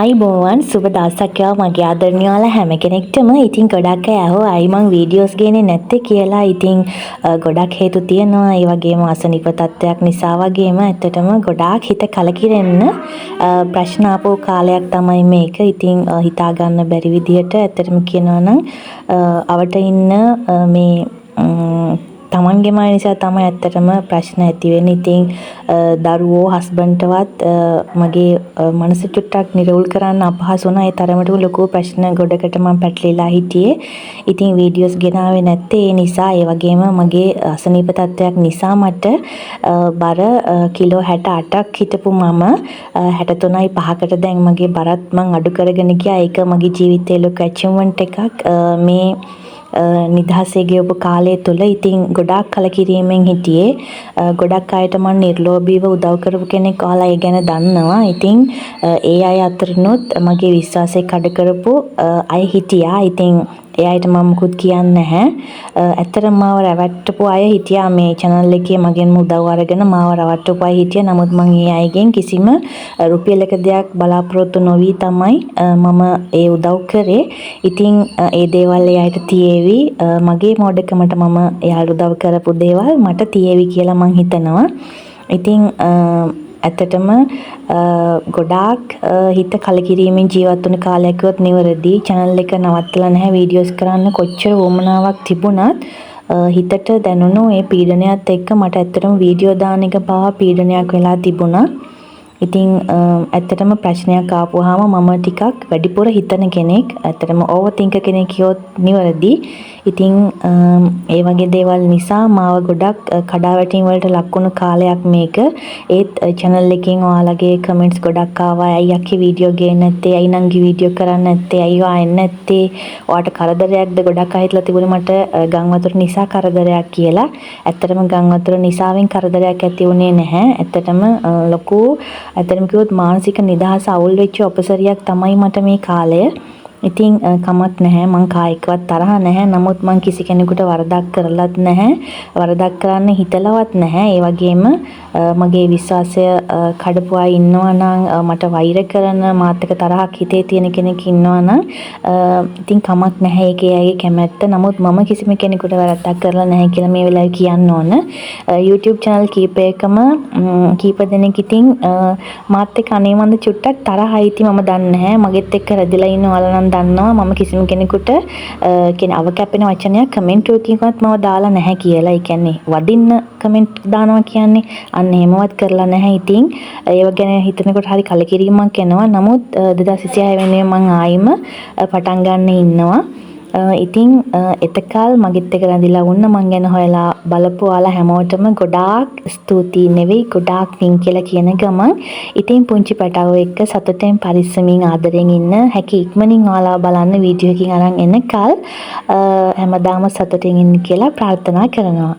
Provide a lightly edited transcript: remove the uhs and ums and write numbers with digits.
අයිබෝවන් සුබ දවසක් මගේ ආදරණීය ඔයාලා හැම කෙනෙක්ටම. ඉතින් ගොඩක් අය අයි මං වීඩියෝස් ගේන්නේ නැත්තේ කියලා. ඉතින් ගොඩක් හේතු තියෙනවා. ඒ වගේම අසනීප තත්ත්වයක් නිසා වගේම ඇත්තටම ගොඩාක් හිත කලකිරෙන්න ප්‍රශ්න ආපු කාලයක් තමයි මේක. ඉතින් හිතා ගන්න බැරි විදියට ඇත්තටම කියනවා නම් අවට ඉන්න මේ තමන්ගේම අය නිසා තමයි ඇත්තටම ප්‍රශ්න ඇති වෙන්නේ. ඉතින් දරුවෝ හස්බන්ඩ්ටවත් මගේ මනස චුට්ටක් නිරවුල් කරන්න අපහසු වුණා. ඒ තරමටම ලොකු ප්‍රශ්න ගොඩකට මම පැටලිලා හිටියේ. ඉතින් වීඩියෝස් ගෙනාවේ නැත්තේ ඒ නිසා. ඒ වගේම මගේ අසනීප තත්ත්වයක් නිසා මට බර කිලෝ 68ක් හිටපු මම 63.5කට දැන් මගේ බරත් මං අඩු කරගෙන ගියා. ඒක මගේ ජීවිතයේ ලොකු ඇචීව්මන්ට් එකක්. මේ නිදහසේ ගෙවපු කාලය තුළ ඉතින් ගොඩාක් කලකිරීමෙන් හිටියේ. ගොඩක් අයට මම නිර්ලෝභීව උදව් කරපු කෙනෙක් ඔයාලා ඒ ගැන දන්නවා. ඉතින් ඒ අය අතරිනුත් මගේ විශ්වාසය කඩ කරපු අය හිටියා. ඉතින් ඒ අයට මම මුකුත් කියන්නේ නැහැ. ඇත්තටම මාව රැවට්ටපු අය හිටියා මේ channel එකේ මගෙන් උදව් අරගෙන මාව රවට්ටපු අය හිටියා. නමුත් මම ඒ අයගෙන් කිසිම රුපියලක දෙයක් බලාපොරොත්තු නොවි තමයි මම ඒ උදව් කරේ. ඉතින් ඒ දේවල් ඒ අයට තියේවි. මගේ මොඩකමට මම එයාට උදව් කරපු දේවල් මට තියේවි කියලා මං හිතනවා. ඉතින් ඇත්තටම ගොඩාක් හිත කලකිරීමෙන් ජීවත් වුණ කාලයකවත් නිවැරදි. channel එක නවත්තලා නැහැ. වීඩියෝස් කරන්න කොච්චර වමනාවක් තිබුණත් හිතට දැනුණු ඒ පීඩනයත් එක්ක මට ඇත්තටම වීඩියෝ දාන එක පවා පීඩනයක් වෙලා තිබුණා. ඉතින් ඇත්තටම ප්‍රශ්නයක් ආපුවාම මම ටිකක් වැඩිපුර හිතන කෙනෙක්. ඇත්තටම ඕවර් තින්කර් කෙනෙක් කියොත් නිවැරදි. ඉතින් ඒ වගේ දේවල් නිසා මාව ගොඩක් කඩාවැටීම් වලට ලක් වුණු කාලයක් මේක. ඒත් channel එකෙන් ඔයාලගේ කමෙන්ට්ස් ගොඩක් ආවා. ඇයි අක්කි වීඩියෝ ගේන්නේ නැත්තේ? ඇයි නංගි වීඩියෝ කරන්නේ නැත්තේ? ඇයි ආන්නේ නැත්තේ? ඔයාට කරදරයක්ද? ගොඩක් අය හිතලා තිබුණේ මට ගම් වතුර නිසා කරදරයක් කියලා. ඇත්තටම ගම් වතුර නිසාවෙන් කරදරයක් ඇති වුණේ නැහැ. ඇත්තටම ලොකු ඇත්තටම කිව්වොත් මානසික නිදහස අවුල් වෙච්ච උපසරියක් තමයි මට මේ කාලය. ඉතින් කමක් නැහැ. මං කායිකවත් තරහ නැහැ. නමුත් මං කිසි කෙනෙකුට වරදක් කරලත් නැහැ. වරදක් කරන්න හිතලවත් නැහැ. ඒ වගේම මගේ විශ්වාසය කඩපු අය ඉන්නවා නම් මට වෛර කරන මාත් එක්ක තරහක් හිතේ තියෙන කෙනෙක් ඉන්නවා නම් ඉතින් කමක් නැහැ. ඒකේ අයගේ කැමැත්ත. නමුත් මම කිසිම කෙනෙකුට වරදක් කරලා නැහැ කියලා මේ වෙලාවේ කියන්න ඕන. YouTube channel කීපයකම කීප දෙනෙක් ඉතින් මාත් එක්ක අනේ මන්ද චුට්ටක් තරහයි. ඉතින් මම දන්නේ නැහැ. මගෙත් එක්ක රැඳිලා ඉන්න ඔයාලා දන්නවා මම කිසිම කෙනෙකුට කියන අවකැපෙන වචනයක් කමෙන්ට් එකකින්වත් මම දාලා නැහැ කියලා. ඒ කියන්නේ වදින්න කමෙන්ට් දානවා කියන්නේ අන්න එහෙමවත් කරලා නැහැ. ඉතින් ඒව ගැන හිතනකොට හරි කලකිරීමක් එනවා. නමුත් 2026 වෙනුවෙන් මම ආයිම පටන් ගන්න ඉන්නවා. ඉතින් එතකල් මගෙත් එක රැඳිලා වුණ මං ගැන හොයලා බලපු ඔයාලා හැමෝටම ගොඩාක් ස්තුතියි නෙවෙයි ගොඩාක් පිං කියලා කියන ගමන් ඉතින් පුංචි පැටවෝ එක්ක සතුටෙන් පරිස්සමින් ආදරෙන් ඉන්න හැකි ඉක්මනින් ඔයාලා බලන්න වීඩියෝ එකකින් අරන් එනකල් හැමදාම සතුටින් ඉන්න කියලා ප්‍රාර්ථනා කරනවා.